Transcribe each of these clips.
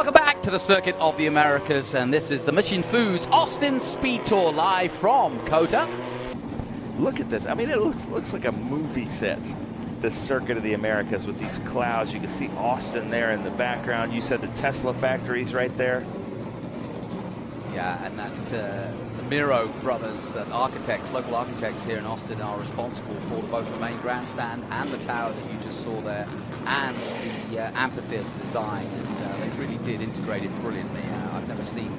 Welcome back to the Circuit of the Americas, and this is the Mission Foods Austin Speed Tour live from COTA. Look at this. I mean, it looks like a movie set, this Circuit of the Americas with these clouds. You can see Austin there in the background. You said the Tesla factories right there. Yeah, and that the Miro brothers, architects, local architects here in Austin, are responsible for both the main grandstand and the tower that you just saw there, and the amphitheater design. And they really did integrate it brilliantly. I've never seen,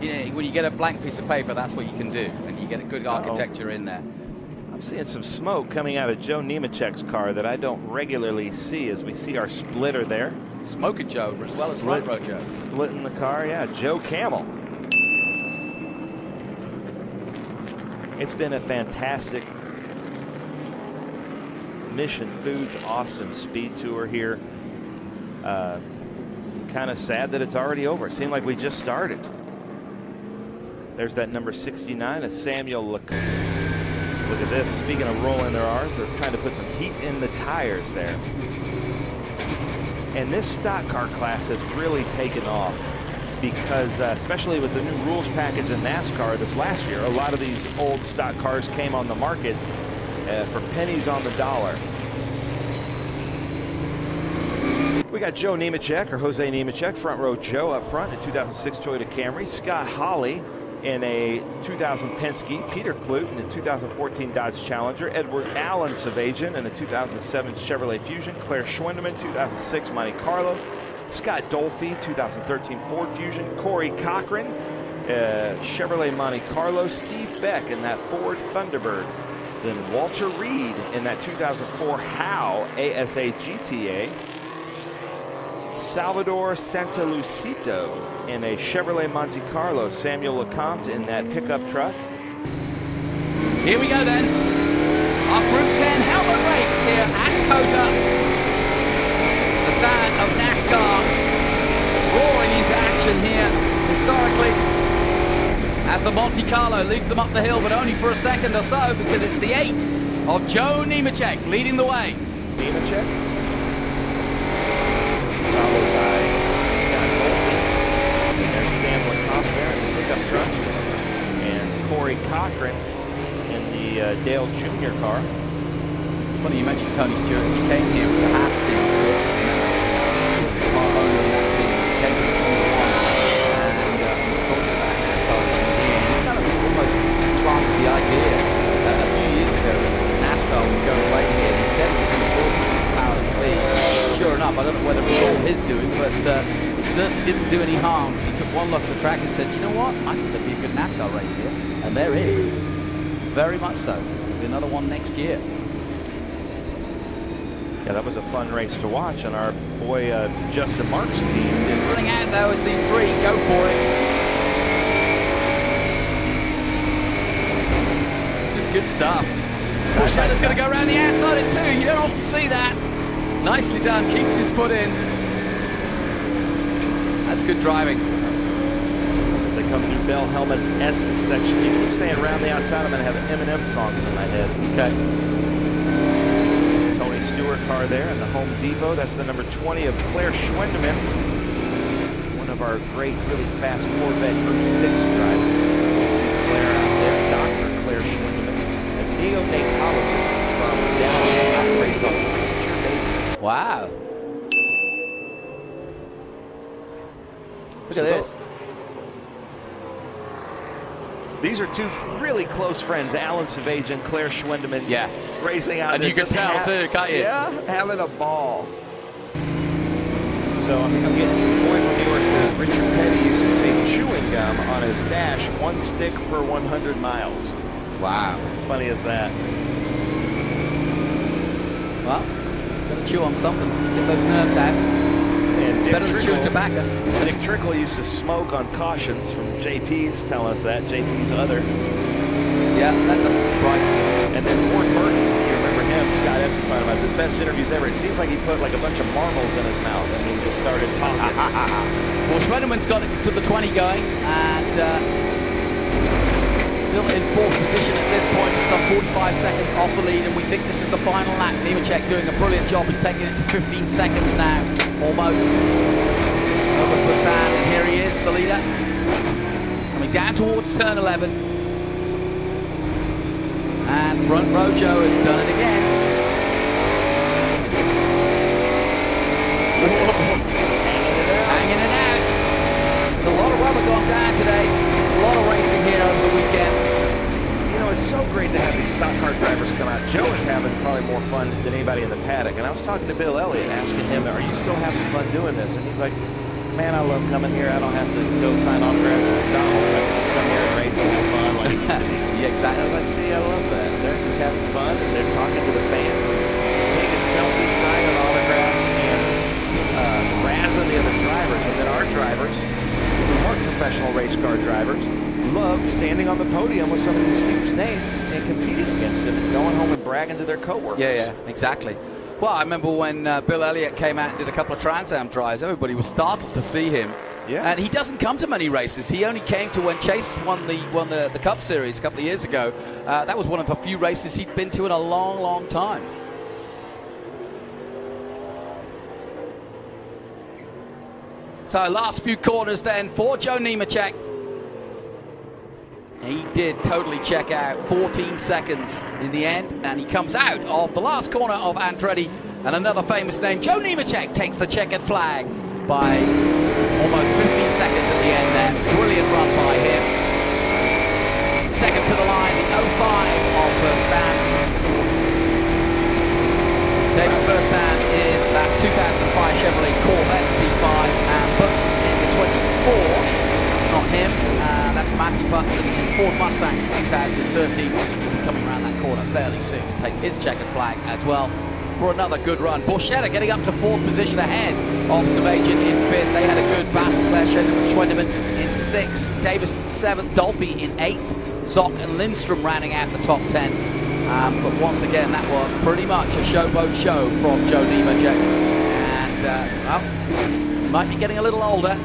you know, when you get a blank piece of paper, that's what you can do, and you get a good architecture in there. I'm seeing some smoke coming out of Joe Nemechek's car that I don't regularly see, as we see our splitter there. Smoker Joe, as well as front row Joe. Splitting the car, yeah, Joe Camel. It's been a fantastic Mission Foods Austin Speed Tour here. Kind of sad that it's already over. It seemed like we just started. There's that number 69, a Samuel Lecomte. Look at this. Speaking of rolling their R's, they're trying to put some heat in the tires there. And this stock car class has really taken off, because especially with the new rules package in NASCAR this last year, a lot of these old stock cars came on the market for pennies on the dollar. We got Joe Nemechek, or Jose Nemechek, front row Joe up front in 2006 Toyota Camry, Scott Hawley in a 2000 Penske, Peter Kloot in a 2014 Dodge Challenger, Edward Allen Savajan in a 2007 Chevrolet Fusion, Claire Schwindeman 2006 Monte Carlo, Scott Dolphy 2013 Ford Fusion, Corey Cochran Chevrolet Monte Carlo, Steve Beck in that Ford Thunderbird, then Walter Reed in that 2004 Howe ASA GTA, Salvador Santalucito in a Chevrolet Monte Carlo, Samuel Lecomte in that pickup truck. Here we go then. Our Group 10 helmet race here at COTA. The sound of NASCAR roaring into action here historically, as the Monte Carlo leads them up the hill, but only for a second or so, because it's the 8 of Joe Nemechek leading the way. Nemechek followed by Scott Dolphy. And there's Sam Lecomte there in the pickup truck. And Corey Cochran in the Dale Jr. car. It's funny you mentioned Tony Stewart. He came here with the Haas team. Car owner of that team. He came from Formula 1. And he was talking about NASCAR coming here. He kind of almost planted the idea a few years ago that NASCAR would go and play here. He said he was going to talk to the powers that be. Sure enough, I don't know whether it was all his doing, but it certainly didn't do any harm. He took one look at the track and said, you know what, I think there'd be a good NASCAR race here. And there is. Very much so. There'll be another one next year. Yeah, that was a fun race to watch, and our boy Justin Marks' team did. Running out though as these three go for it. This is good stuff. Shredder's going to go around the outside at 2. You don't often see that. Nicely done, keeps his foot in. That's good driving. As they come through Bell Helmet's S section, you keep saying around the outside, I'm going to have Eminem songs in my head. Okay. Tony Stewart car there in the Home Depot. That's the number 20 of Claire Schwindeman, one of our great, really fast Corvette Group 6 drivers. You see Claire out there, Dr. Claire Schwindeman, a neonatologist from Dallas, operates on premature babies. Wow. Look at this. These are two really close friends, Alan Savajan, Claire Schwindeman. Yeah. Racing out and there. You can tell too, can't you? Yeah, having a ball. So I'm getting some boy from New York says Richard Petty used to take chewing gum on his dash, 1 stick per 100 miles. Wow. How funny is that? Well, gotta chew on something, get those nerves out. And Dick Better than chewing tobacco. Dick Trickle used to smoke on cautions, from JP's telling us that, JP's other. Yeah, that doesn't surprise me. And then Ward Burton, if you remember him, Scott S is talking about the best interviews ever. It seems like he put like a bunch of marbles in his mouth and he just started talking. Well, Schwindeman's got it to the 20 going, and still in 4th position at this point, some 45 seconds off the lead, and we think this is the final lap. Nemechek doing a brilliant job. He's taking it to 15 seconds now, almost. over for Stan, and here he is, the leader. Coming down towards turn 11. And front row Joe has done it again. Hanging it out. There's a lot of rubber gone down today. A lot of racing here over the weekend. You know, it's so great to have these stock car drivers come out. Joe is having probably more fun than anybody in the paddock. And I was talking to Bill Elliott, asking him, are you still having fun doing this? And he's like, man, I love coming here. I don't have to go sign autographs at McDonald's. I can just come here and race and have fun. Like, yeah, exactly. I was like, see, I love that. They're just having fun, and they're talking to the fans, and taking selfies, signing autographs, and razzing the other drivers. And then our drivers, who aren't professional race car drivers, love standing on the podium with some of these huge names and competing against them and going home and bragging to their coworkers. Yeah, exactly. Well, I remember when Bill Elliott came out and did a couple of Trans Am drives, everybody was startled to see him. Yeah. And he doesn't come to many races. He only came to when Chase won the Cup Series a couple of years ago. That was one of the few races he'd been to in a long, long time. So last few corners then for Joe Nemechek. He did totally check out, 14 seconds in the end, and he comes out of the last corner of Andretti, and another famous name, Joe Nemechek, takes the checkered flag by almost 15 seconds at the end there. Brilliant run by him. Second to the line, the 05 of Verstappen. David Verstappen in that 2005 Chevrolet Corvette C5, and Butson in the 24. Not him, that's Matthew Butson in Ford Mustang from 2013. He'll be coming around that corner fairly soon to take his checkered flag as well for another good run. Borchetta getting up to 4th position ahead of Savagian in 5th. They had a good battle. Claire Schwendemann in 6th, Davison 7th, Dolphy in 8th, Zock and Lindstrom rounding out the top 10. But once again, that was pretty much a showboat show from Joe Nemechek. And, well, he might be getting a little older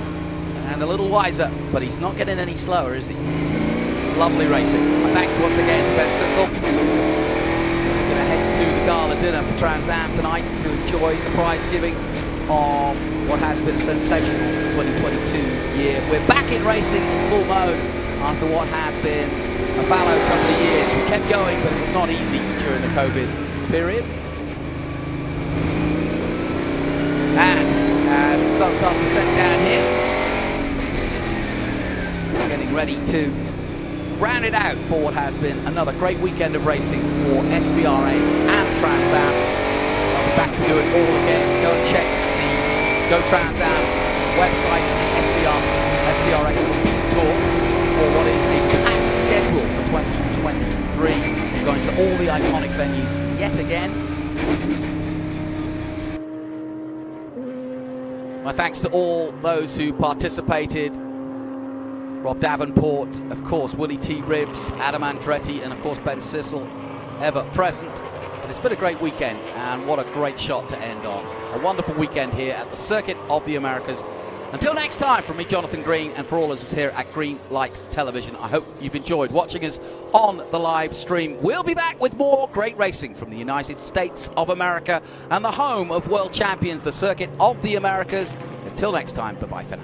and a little wiser, but he's not getting any slower, is he? Lovely racing. My thanks once again to Ben Sissel. We're going to head to the gala dinner for Trans Am tonight to enjoy the prize giving of what has been a sensational 2022 year. We're back in racing in full mode after what has been a fallow couple of years. We kept going, but it was not easy during the COVID period. And as the sun starts to set down here, getting ready to round it out for what has been another great weekend of racing for SVRA and Trans Am. I'll be back to do it all again. Go and check the Go Trans Am website, the SVRA Speed Tour, for what is a packed schedule for 2023. We're going to all the iconic venues yet again. My thanks to all those who participated. Rob Davenport, of course, Willie T. Ribbs, Adam Andretti, and of course Ben Sissel, ever present. And it's been a great weekend, and what a great shot to end on. A wonderful weekend here at the Circuit of the Americas. Until next time, from me, Jonathan Green, and for all of us here at Green Light Television, I hope you've enjoyed watching us on the live stream. We'll be back with more great racing from the United States of America and the home of world champions, the Circuit of the Americas. Until next time, bye-bye for now.